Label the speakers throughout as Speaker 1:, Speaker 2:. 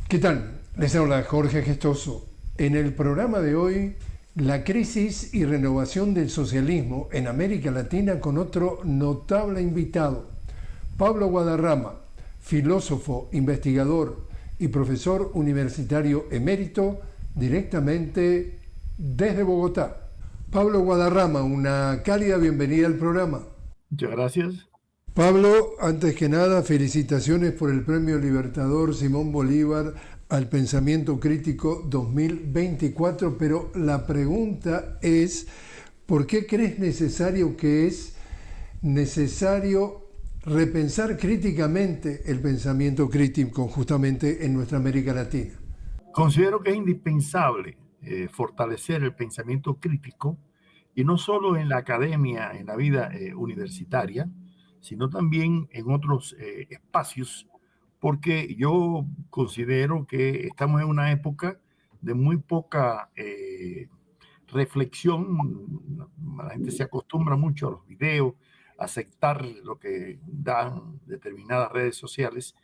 Speaker 1: ¿Qué tal? Les habla Jorge Gestoso. En el programa de hoy, la crisis y renovación del socialismo en América Latina con otro notable invitado, Pablo Guadarrama, filósofo, investigador y profesor universitario emérito, directamente desde Bogotá. Pablo Guadarrama, una cálida bienvenida al programa.
Speaker 2: Muchas gracias.
Speaker 1: Pablo, antes que nada, felicitaciones por el Premio Libertador Simón Bolívar al Pensamiento Crítico 2024, pero la pregunta es, ¿por qué crees necesario que es necesario repensar críticamente el pensamiento crítico justamente en nuestra América Latina?
Speaker 2: Considero que es indispensable fortalecer el pensamiento crítico y no solo en la academia, en la vida universitaria, sino también en otros espacios, porque yo considero que estamos en una época de muy poca reflexión. La gente se acostumbra mucho a los videos, a aceptar lo que dan determinadas redes sociales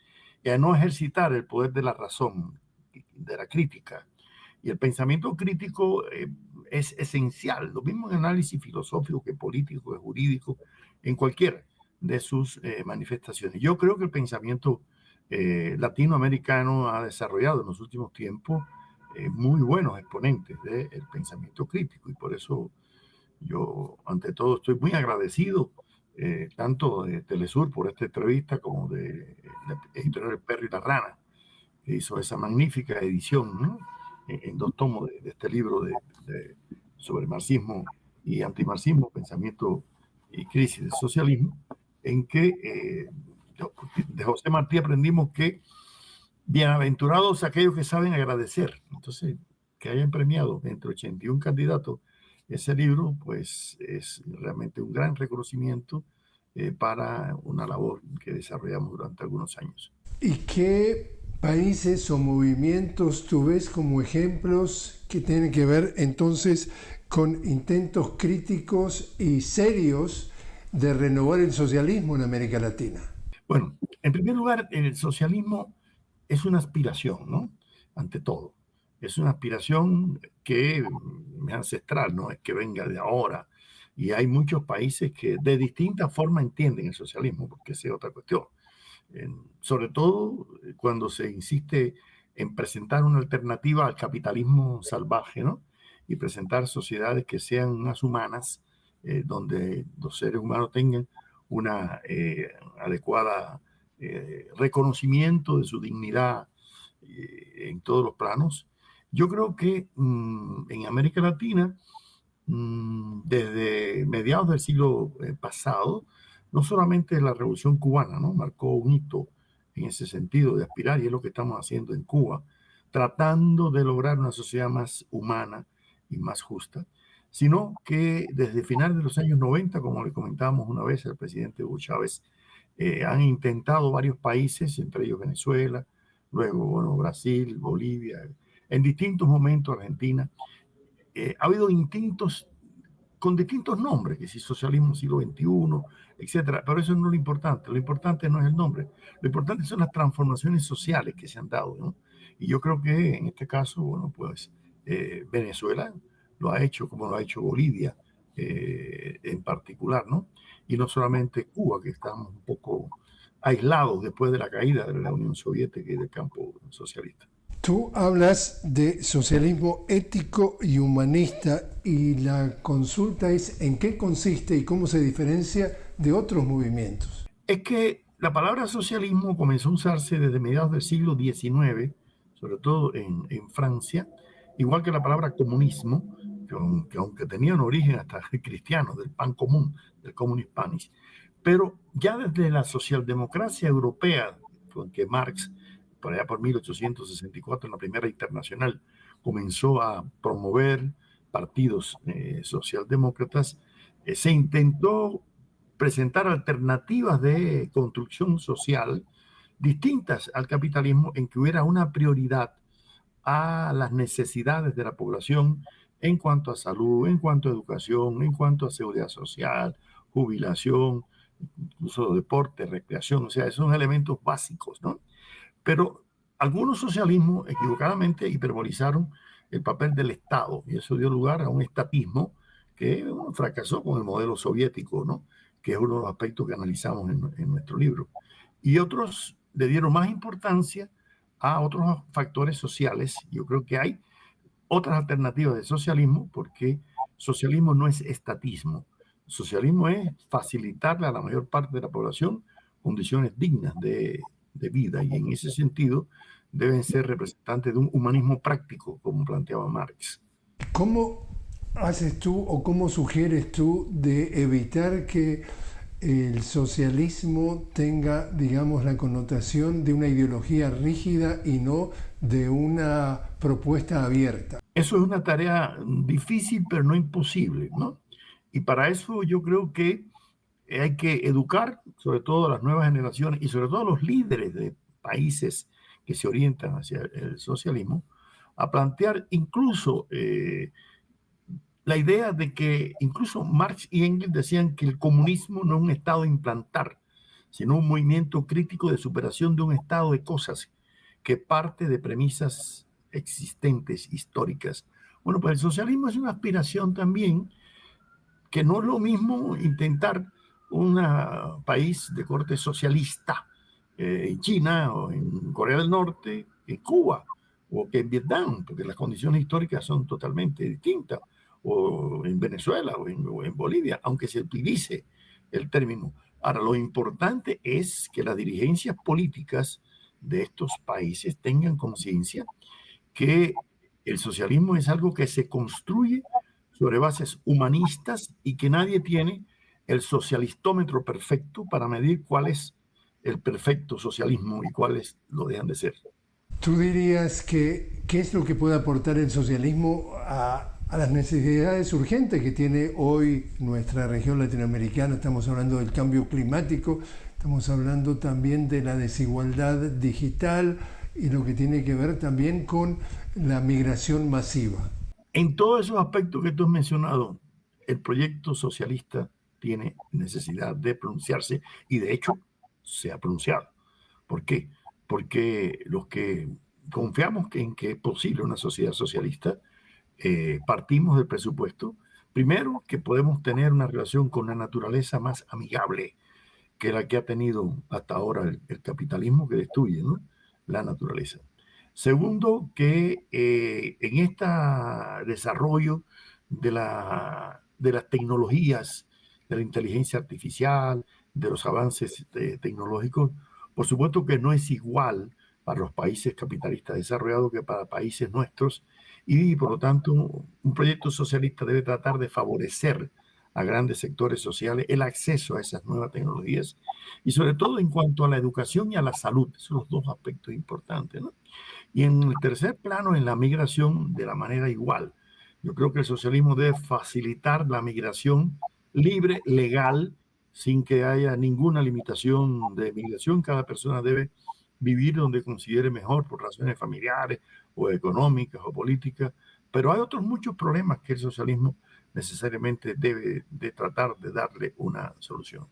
Speaker 2: y a no ejercitar el poder de la razón, de la crítica. Y el pensamiento crítico es esencial, lo mismo en análisis filosófico que político, que jurídico, en cualquiera de sus manifestaciones. Yo creo que el pensamiento latinoamericano ha desarrollado en los últimos tiempos muy buenos exponentes del pensamiento crítico y por eso yo, ante todo, estoy muy agradecido tanto de Telesur por esta entrevista como de la editorial El Perro y la Rana, que hizo esa magnífica edición, ¿no? En dos tomos de este libro sobre marxismo y antimarxismo, pensamiento y crisis del socialismo, en que de José Martí aprendimos que bienaventurados aquellos que saben agradecer. Entonces, que hayan premiado entre 81 candidatos ese libro, pues es realmente un gran reconocimiento para una labor que desarrollamos durante algunos años.
Speaker 1: ¿Y qué países o movimientos tú ves como ejemplos que tienen que ver entonces con intentos críticos y serios de renovar el socialismo en América Latina?
Speaker 2: Bueno, en primer lugar, el socialismo es una aspiración, ¿no? Ante todo. Es una aspiración que es ancestral, no es que venga de ahora. Y hay muchos países que de distinta forma entienden el socialismo, porque esa es otra cuestión. Sobre todo cuando se insiste en presentar una alternativa al capitalismo salvaje, ¿no? Y presentar sociedades que sean más humanas, donde los seres humanos tengan una adecuada reconocimiento de su dignidad en todos los planos. Yo creo que en América Latina, desde mediados del siglo pasado, no solamente la Revolución Cubana, ¿no? Marcó un hito en ese sentido de aspirar, y es lo que estamos haciendo en Cuba, tratando de lograr una sociedad más humana y más justa, sino que desde finales de los años 90, como le comentábamos una vez al presidente Hugo Chávez, han intentado varios países, entre ellos Venezuela, luego bueno, Brasil, Bolivia, en distintos momentos Argentina. Ha habido intentos con distintos nombres, que si socialismo siglo XXI, etcétera, pero eso no es lo importante no es el nombre, lo importante son las transformaciones sociales que se han dado, ¿no? Y yo creo que en este caso, bueno, pues Venezuela lo ha hecho como lo ha hecho Bolivia en particular, ¿no? Y no solamente Cuba, que estamos un poco aislados después de la caída de la Unión Soviética y del campo socialista.
Speaker 1: Tú hablas de socialismo ético y humanista y la consulta es en qué consiste y cómo se diferencia de otros movimientos.
Speaker 2: Es que la palabra socialismo comenzó a usarse desde mediados del siglo XIX, sobre todo en Francia, igual que la palabra comunismo, que aunque tenía un origen hasta cristiano, del pan común, del común hispanis, pero ya desde la socialdemocracia europea, con que Marx, por allá por 1864, en la primera internacional, comenzó a promover partidos socialdemócratas, se intentó presentar alternativas de construcción social distintas al capitalismo, en que hubiera una prioridad a las necesidades de la población en cuanto a salud, en cuanto a educación, en cuanto a seguridad social, jubilación, incluso deporte, recreación, o sea, esos son elementos básicos, ¿no? Pero algunos socialismos equivocadamente hiperbolizaron el papel del Estado y eso dio lugar a un estatismo que fracasó con el modelo soviético, ¿no? Que es uno de los aspectos que analizamos en nuestro libro. Y otros le dieron más importancia a otros factores sociales. Yo creo que hay otras alternativas de socialismo, porque socialismo no es estatismo. Socialismo es facilitarle a la mayor parte de la población condiciones dignas de vida, y en ese sentido deben ser representantes de un humanismo práctico, como planteaba Marx.
Speaker 1: ¿Cómo haces tú o cómo sugieres tú de evitar que el socialismo tenga, digamos, la connotación de una ideología rígida y no de una propuesta abierta?
Speaker 2: Eso es una tarea difícil, pero no imposible, ¿no? Y para eso yo creo que hay que educar, sobre todo a las nuevas generaciones y sobre todo a los líderes de países que se orientan hacia el socialismo, a plantear incluso la idea de que incluso Marx y Engels decían que el comunismo no es un estado a implantar, sino un movimiento crítico de superación de un estado de cosas que parte de premisas existentes, históricas. Bueno, pues el socialismo es una aspiración también, que no es lo mismo intentar un país de corte socialista en China o en Corea del Norte, en Cuba o que en Vietnam, porque las condiciones históricas son totalmente distintas, o en Venezuela o en Bolivia, aunque se utilice el término. Ahora, lo importante es que las dirigencias políticas de estos países tengan conciencia que el socialismo es algo que se construye sobre bases humanistas y que nadie tiene el socialistómetro perfecto para medir cuál es el perfecto socialismo y cuáles lo dejan de ser.
Speaker 1: ¿Tú dirías que qué es lo que puede aportar el socialismo a las necesidades urgentes que tiene hoy nuestra región latinoamericana? Estamos hablando del cambio climático, estamos hablando también de la desigualdad digital y lo que tiene que ver también con la migración masiva.
Speaker 2: En todos esos aspectos que tú has mencionado, el proyecto socialista tiene necesidad de pronunciarse y de hecho se ha pronunciado. ¿Por qué? Porque los que confiamos en que es posible una sociedad socialista, partimos del presupuesto, primero, que podemos tener una relación con la naturaleza más amigable que la que ha tenido hasta ahora el capitalismo, que destruye, ¿no?, la naturaleza. Segundo, que en este desarrollo de las tecnologías, de la inteligencia artificial, de los avances tecnológicos, por supuesto que no es igual para los países capitalistas desarrollados que para países nuestros, y por lo tanto un proyecto socialista debe tratar de favorecer a grandes sectores sociales el acceso a esas nuevas tecnologías, y sobre todo en cuanto a la educación y a la salud. Esos son los dos aspectos importantes, ¿no? Y en el tercer plano, en la migración, de la manera igual. Yo creo que el socialismo debe facilitar la migración libre, legal, sin que haya ninguna limitación de migración. Cada persona debe vivir donde considere mejor por razones familiares o económicas o políticas. Pero hay otros muchos problemas que el socialismo necesariamente debe de tratar de darle una solución.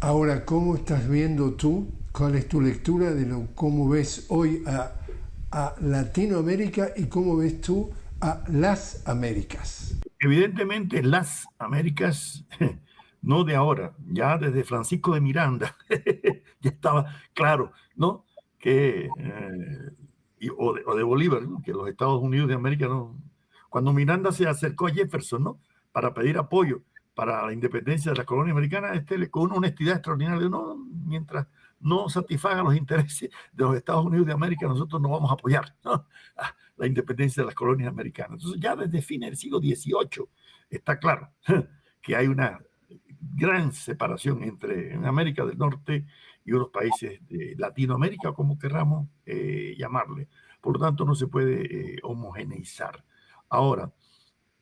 Speaker 1: Ahora, ¿cómo estás viendo tú? ¿Cuál es tu lectura de cómo ves hoy a Latinoamérica y cómo ves tú a las Américas?
Speaker 2: Evidentemente, las Américas, no de ahora, ya desde Francisco de Miranda, ya estaba claro, ¿no? Que, o de Bolívar, ¿no?, que los Estados Unidos de América, no. Cuando Miranda se acercó a Jefferson, ¿no?, para pedir apoyo para la independencia de la colonia americana, con una honestidad extraordinaria, no, mientras no satisfagan los intereses de los Estados Unidos de América, nosotros no vamos a apoyar, ¿no?, la independencia de las colonias americanas. Entonces, ya desde fines del siglo XVIII está claro que hay una gran separación entre América del Norte y otros países de Latinoamérica, como querramos llamarle. Por lo tanto, no se puede homogeneizar. Ahora,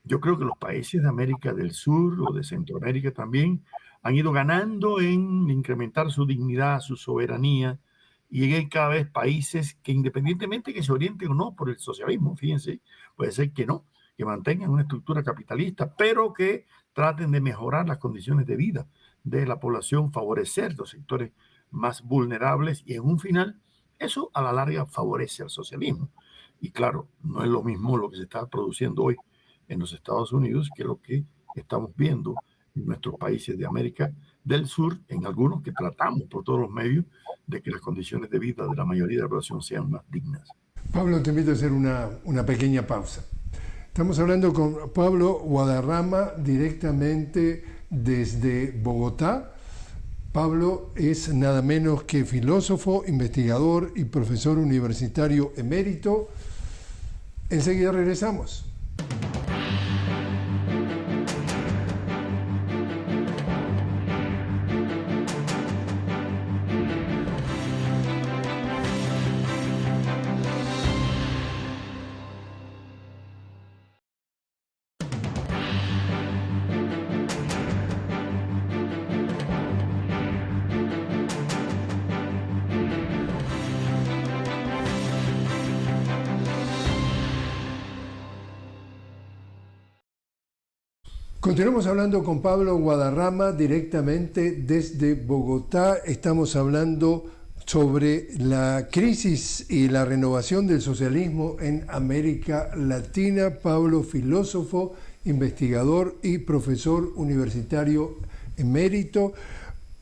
Speaker 2: yo creo que los países de América del Sur o de Centroamérica también han ido ganando en incrementar su dignidad, su soberanía, y hay cada vez países que, independientemente que se orienten o no por el socialismo, fíjense, puede ser que no, que mantengan una estructura capitalista, pero que traten de mejorar las condiciones de vida de la población, favorecer los sectores más vulnerables y, en un final, Eso a la larga favorece al socialismo. Y claro, no es lo mismo lo que se está produciendo hoy en los Estados Unidos que lo que estamos viendo en nuestros países de América del Sur, en algunos que tratamos por todos los medios de que las condiciones de vida de la mayoría de la población sean más dignas.
Speaker 1: Pablo, te invito a hacer una pequeña pausa. Estamos hablando con Pablo Guadarrama directamente desde Bogotá. Pablo es nada menos que filósofo, investigador y profesor universitario emérito. Enseguida regresamos. Continuamos hablando con Pablo Guadarrama directamente desde Bogotá. Estamos hablando sobre la crisis y la renovación del socialismo en América Latina. Pablo, filósofo, investigador y profesor universitario emérito.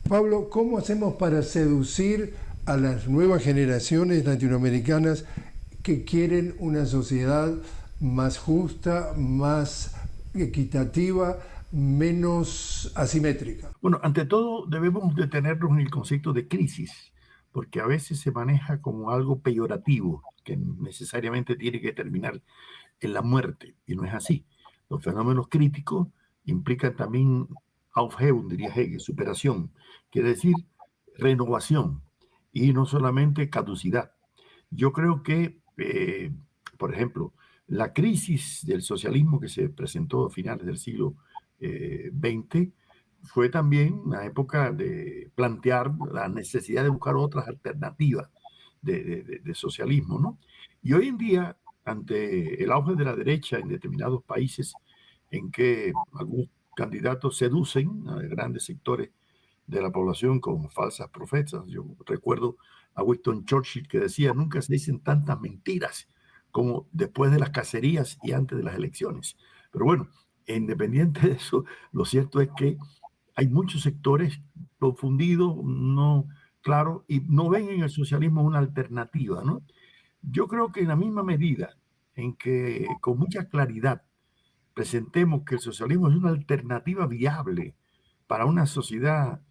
Speaker 1: Pablo, ¿cómo hacemos para seducir a las nuevas generaciones latinoamericanas que quieren una sociedad más justa, más equitativa, menos asimétrica?
Speaker 2: Bueno, ante todo debemos detenernos en el concepto de crisis, porque a veces se maneja como algo peyorativo, que necesariamente tiene que terminar en la muerte, y no es así. Los fenómenos críticos implican también Aufhebung, diría Hegel, superación, quiere decir renovación, y no solamente caducidad. Yo creo que, por ejemplo, la crisis del socialismo que se presentó a finales del siglo XX fue también una época de plantear la necesidad de buscar otras alternativas de socialismo, ¿no? Y hoy en día, ante el auge de la derecha en determinados países en que algunos candidatos seducen a grandes sectores de la población con falsas profetas. Yo recuerdo a Winston Churchill que decía, nunca se dicen tantas mentiras como después de las cacerías y antes de las elecciones. Pero bueno, independiente de eso, lo cierto es que hay muchos sectores confundidos, no claro, y no ven en el socialismo una alternativa, ¿no? Yo creo que en la misma medida en que con mucha claridad presentemos que el socialismo es una alternativa viable para una sociedad,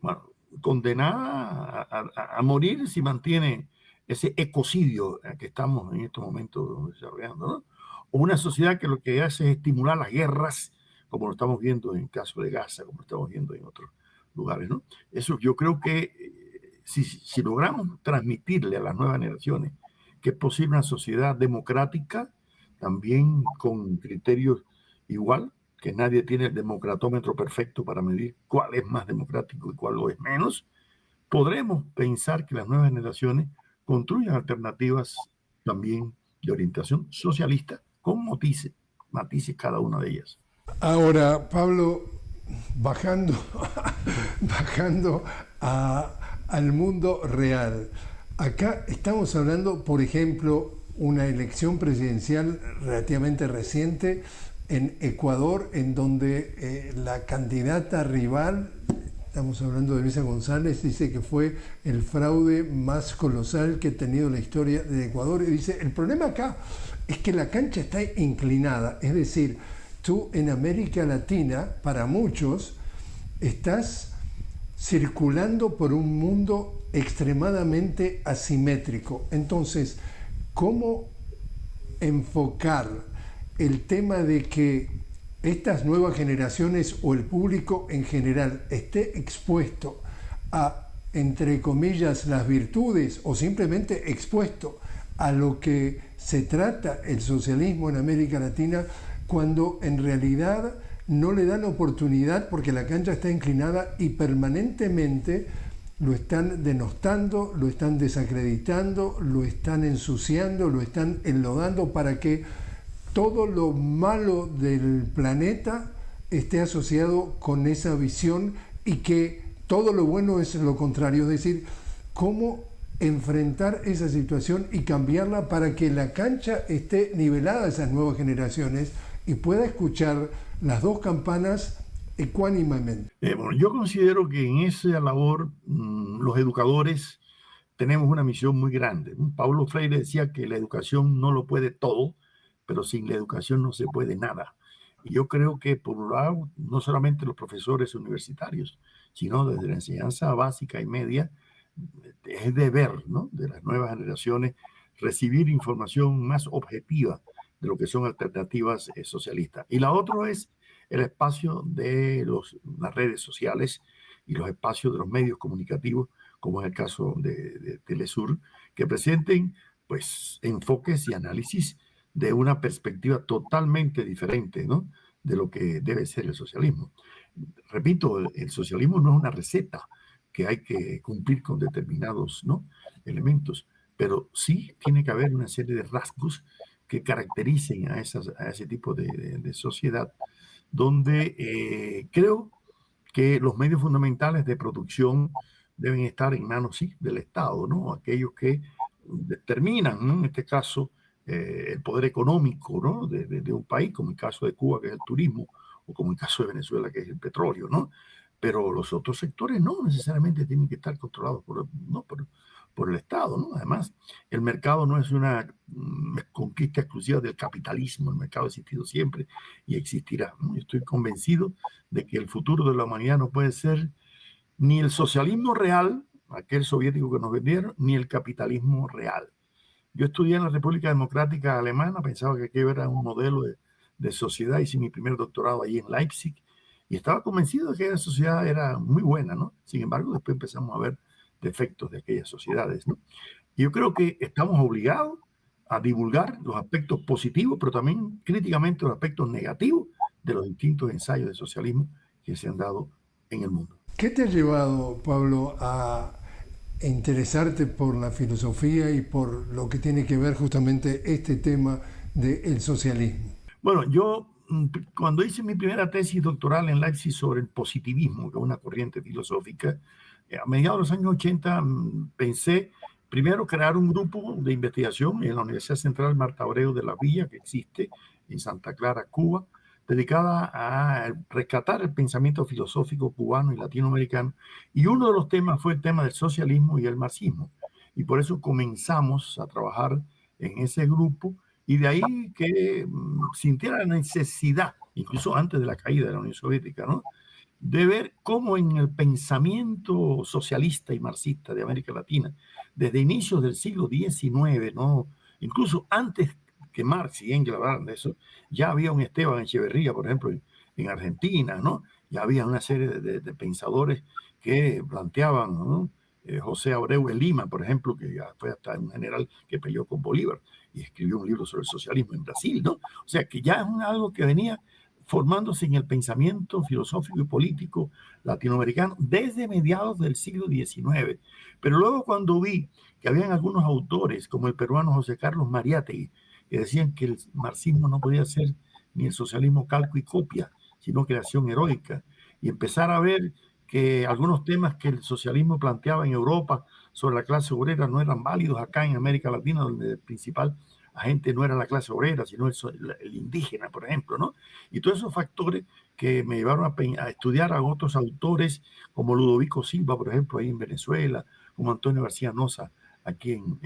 Speaker 2: bueno, condenada a morir si mantiene ese ecocidio que estamos en estos momentos desarrollando, ¿no? O una sociedad que lo que hace es estimular las guerras, como lo estamos viendo en el caso de Gaza, como lo estamos viendo en otros lugares, ¿no? Eso yo creo que si logramos transmitirle a las nuevas generaciones que es posible una sociedad democrática, también con criterios igual, que nadie tiene el democratómetro perfecto para medir cuál es más democrático y cuál lo es menos, podremos pensar que las nuevas generaciones construyan alternativas también de orientación socialista con matices cada una de ellas.
Speaker 1: Ahora, Pablo, bajando al mundo real, acá estamos hablando, por ejemplo, una elección presidencial relativamente reciente en Ecuador, en donde la candidata rival, estamos hablando de Luisa González, dice que fue el fraude más colosal que ha tenido la historia de Ecuador. Y dice, el problema acá es que la cancha está inclinada, es decir, tú en América Latina, para muchos, estás circulando por un mundo extremadamente asimétrico. Entonces, ¿cómo enfocar el tema de que estas nuevas generaciones o el público en general esté expuesto a, entre comillas, las virtudes o simplemente expuesto a lo que se trata el socialismo en América Latina, cuando en realidad no le dan oportunidad porque la cancha está inclinada y permanentemente lo están denostando, lo están desacreditando, lo están ensuciando, lo están enlodando para que todo lo malo del planeta esté asociado con esa visión y que todo lo bueno es lo contrario? Es decir, ¿cómo enfrentar esa situación y cambiarla para que la cancha esté nivelada a esas nuevas generaciones y pueda escuchar las dos campanas ecuánimemente?
Speaker 2: Bueno, yo considero que en esa labor los educadores tenemos una misión muy grande. Paulo Freire decía que la educación no lo puede todo, pero sin la educación no se puede nada. Y yo creo que por un lado, no solamente los profesores universitarios, sino desde la enseñanza básica y media, es deber, ¿no?, de las nuevas generaciones recibir información más objetiva de lo que son alternativas socialistas. Y la otra es el espacio de las redes sociales y los espacios de los medios comunicativos, como es el caso de Telesur, que presenten pues enfoques y análisis de una perspectiva totalmente diferente, ¿no?, de lo que debe ser el socialismo. Repito, el socialismo no es una receta que hay que cumplir con determinados, ¿no?, elementos, pero sí tiene que haber una serie de rasgos que caractericen a ese tipo de sociedad, donde creo que los medios fundamentales de producción deben estar en manos, sí, del Estado, ¿no? Aquellos que determinan, ¿no?, en este caso, el poder económico, ¿no?, de un país, como el caso de Cuba, que es el turismo, o como el caso de Venezuela, que es el petróleo, ¿no? Pero los otros sectores no necesariamente tienen que estar controlados por el Estado, ¿no? Además, el mercado no es una conquista exclusiva del capitalismo, el mercado ha existido siempre y existirá, ¿no? Yo estoy convencido de que el futuro de la humanidad no puede ser ni el socialismo real, aquel soviético que nos vendieron, ni el capitalismo real. Yo estudié en la República Democrática Alemana, pensaba que aquello era un modelo de sociedad, hice mi primer doctorado allí en Leipzig y estaba convencido de que aquella sociedad era muy buena, ¿no? Sin embargo, después empezamos a ver defectos de aquellas sociedades, ¿no? Y yo creo que estamos obligados a divulgar los aspectos positivos, pero también críticamente los aspectos negativos de los distintos ensayos de socialismo que se han dado en el mundo.
Speaker 1: ¿Qué te ha llevado, Pablo, a interesarte por la filosofía y por lo que tiene que ver justamente este tema del socialismo?
Speaker 2: Bueno, yo cuando hice mi primera tesis doctoral en Leipzig sobre el positivismo, que es una corriente filosófica, a mediados de los años 80 pensé primero crear un grupo de investigación en la Universidad Central Marta Abreu de la Villa, que existe en Santa Clara, Cuba, dedicada a rescatar el pensamiento filosófico cubano y latinoamericano. Y uno de los temas fue el tema del socialismo y el marxismo. Y por eso comenzamos a trabajar en ese grupo, y de ahí que sintiera la necesidad, incluso antes de la caída de la Unión Soviética, ¿no?, de ver cómo en el pensamiento socialista y marxista de América Latina, desde inicios del siglo XIX, ¿no?, incluso antes que Marx y Engels hablaran de eso, ya había un Esteban Echeverría, por ejemplo, en Argentina, ¿no? Ya había una serie de pensadores que planteaban, ¿no? José Abreu de Lima, por ejemplo, que ya fue hasta un general que peleó con Bolívar y escribió un libro sobre el socialismo en Brasil, ¿no? O sea, que ya es algo que venía formándose en el pensamiento filosófico y político latinoamericano desde mediados del siglo XIX. Pero luego cuando vi que habían algunos autores, como el peruano José Carlos Mariátegui, que decían que el marxismo no podía ser ni el socialismo calco y copia, sino creación heroica, y empezar a ver que algunos temas que el socialismo planteaba en Europa sobre la clase obrera no eran válidos acá en América Latina, donde el principal agente no era la clase obrera, sino el indígena, por ejemplo, ¿no? Y todos esos factores que me llevaron a estudiar a otros autores, como Ludovico Silva, por ejemplo, ahí en Venezuela, como Antonio García Noza, aquí en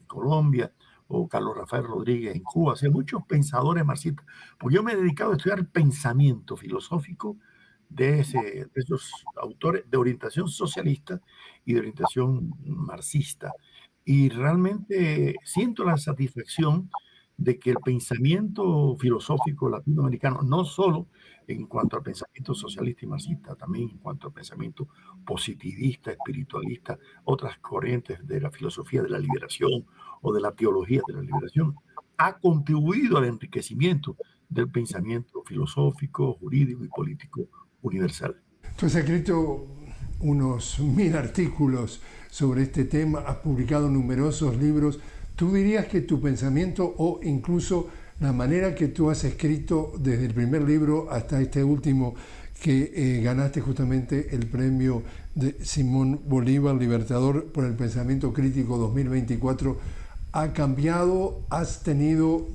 Speaker 2: Colombia, o Carlos Rafael Rodríguez en Cuba, o sea, muchos pensadores marxistas. Pues yo me he dedicado a estudiar el pensamiento filosófico de esos autores de orientación socialista y de orientación marxista. Y realmente siento la satisfacción de que el pensamiento filosófico latinoamericano, no solo en cuanto al pensamiento socialista y marxista, también en cuanto al pensamiento positivista, espiritualista, otras corrientes de la filosofía de la liberación o de la teología de la liberación, ha contribuido al enriquecimiento del pensamiento filosófico, jurídico y político universal.
Speaker 1: Tú has escrito unos 1000 artículos sobre este tema, has publicado numerosos libros. ¿Tú dirías que tu pensamiento o incluso la manera que tú has escrito desde el primer libro hasta este último que ganaste justamente el premio de Simón Bolívar, Libertador por el Pensamiento Crítico 2024, ¿ha cambiado? ¿Has tenido,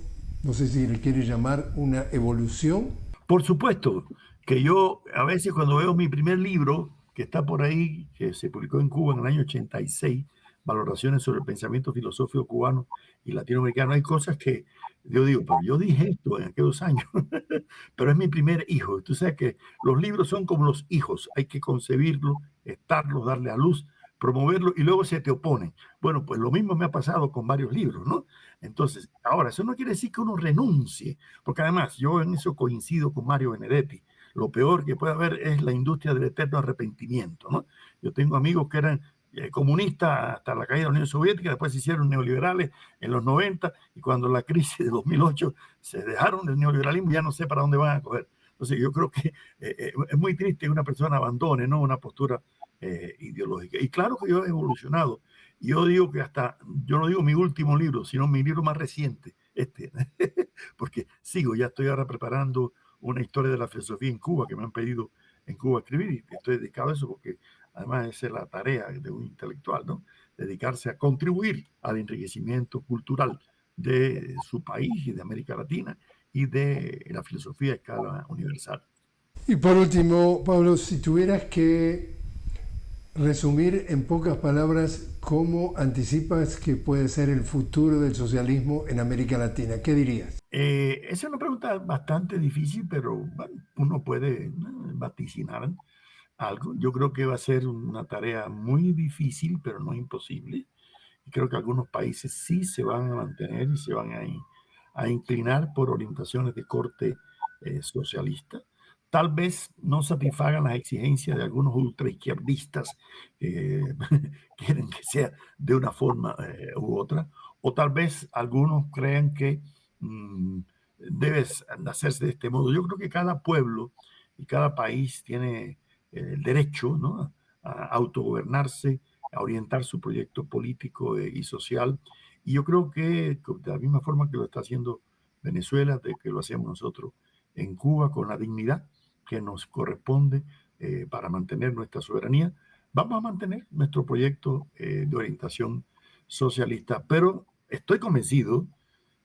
Speaker 1: no sé si le quieres llamar, una evolución?
Speaker 2: Por supuesto que yo a veces cuando veo mi primer libro, que está por ahí, que se publicó en Cuba en el año 86, Valoraciones sobre el pensamiento filosófico cubano y latinoamericano, hay cosas que yo digo, pero yo dije esto en aquellos años, pero es mi primer hijo. Tú sabes que los libros son como los hijos, hay que concebirlos, estarlos, darle a luz, promoverlos y luego se te oponen. Bueno, pues lo mismo me ha pasado con varios libros, ¿no? Entonces, ahora, eso no quiere decir que uno renuncie, porque además yo en eso coincido con Mario Benedetti. Lo peor que puede haber es la industria del eterno arrepentimiento, ¿no? Yo tengo amigos que eran comunistas hasta la caída de la Unión Soviética, después se hicieron neoliberales en los 90 y cuando la crisis de 2008 se dejaron del neoliberalismo, ya no sé para dónde van a coger. Entonces yo creo que es muy triste que una persona abandone, ¿no?, una postura ideológica. Y claro que yo he evolucionado. Yo digo que hasta, yo no digo mi último libro, sino mi libro más reciente, porque sigo, ya estoy ahora preparando una historia de la filosofía en Cuba que me han pedido en Cuba escribir y estoy dedicado a eso porque además esa es la tarea de un intelectual, ¿no? Dedicarse a contribuir al enriquecimiento cultural de su país y de América Latina y de la filosofía a escala universal.
Speaker 1: Y por último, Pablo, si tuvieras que resumir en pocas palabras cómo anticipas que puede ser el futuro del socialismo en América Latina, ¿qué dirías?
Speaker 2: Esa es una pregunta bastante difícil, pero bueno, uno puede vaticinar algo. Yo creo que va a ser una tarea muy difícil, pero no imposible. Y creo que algunos países sí se van a mantener y se van a inclinar por orientaciones de corte socialista. Tal vez no satisfagan las exigencias de algunos ultraizquierdistas que quieren que sea de una forma u otra, o tal vez algunos crean que debes hacerse de este modo. Yo creo que cada pueblo y cada país tiene el derecho, ¿no?, a autogobernarse, a orientar su proyecto político y social. Y yo creo que de la misma forma que lo está haciendo Venezuela, de que lo hacemos nosotros en Cuba, con la dignidad que nos corresponde para mantener nuestra soberanía, vamos a mantener nuestro proyecto de orientación socialista. Pero estoy convencido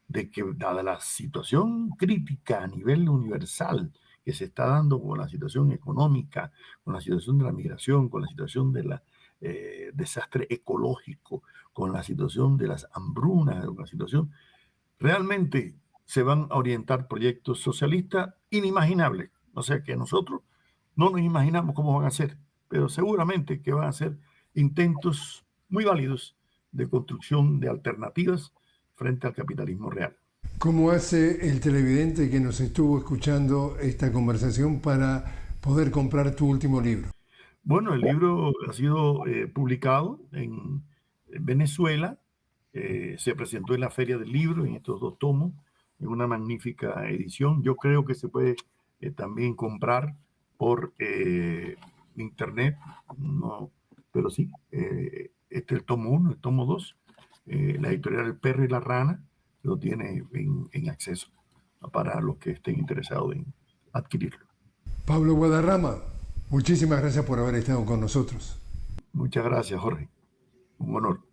Speaker 2: de que, dada la situación crítica a nivel universal que se está dando con la situación económica, con la situación de la migración, con la situación del desastre ecológico, con la situación de las hambrunas, con la situación, realmente se van a orientar proyectos socialistas inimaginables. O sea que nosotros no nos imaginamos cómo van a ser, pero seguramente que van a ser intentos muy válidos de construcción de alternativas frente al capitalismo real.
Speaker 1: ¿Cómo hace el televidente que nos estuvo escuchando esta conversación para poder comprar tu último libro?
Speaker 2: Bueno, el libro ha sido publicado en Venezuela, se presentó en la Feria del Libro en estos 2 tomos, en una magnífica edición. Yo creo que se puede también comprar por internet, no, pero sí, este es el tomo 1, el tomo 2, la editorial El Perro y la Rana lo tiene en acceso para los que estén interesados en adquirirlo.
Speaker 1: Pablo Guadarrama, muchísimas gracias por haber estado con nosotros.
Speaker 2: Muchas gracias, Jorge. Un honor.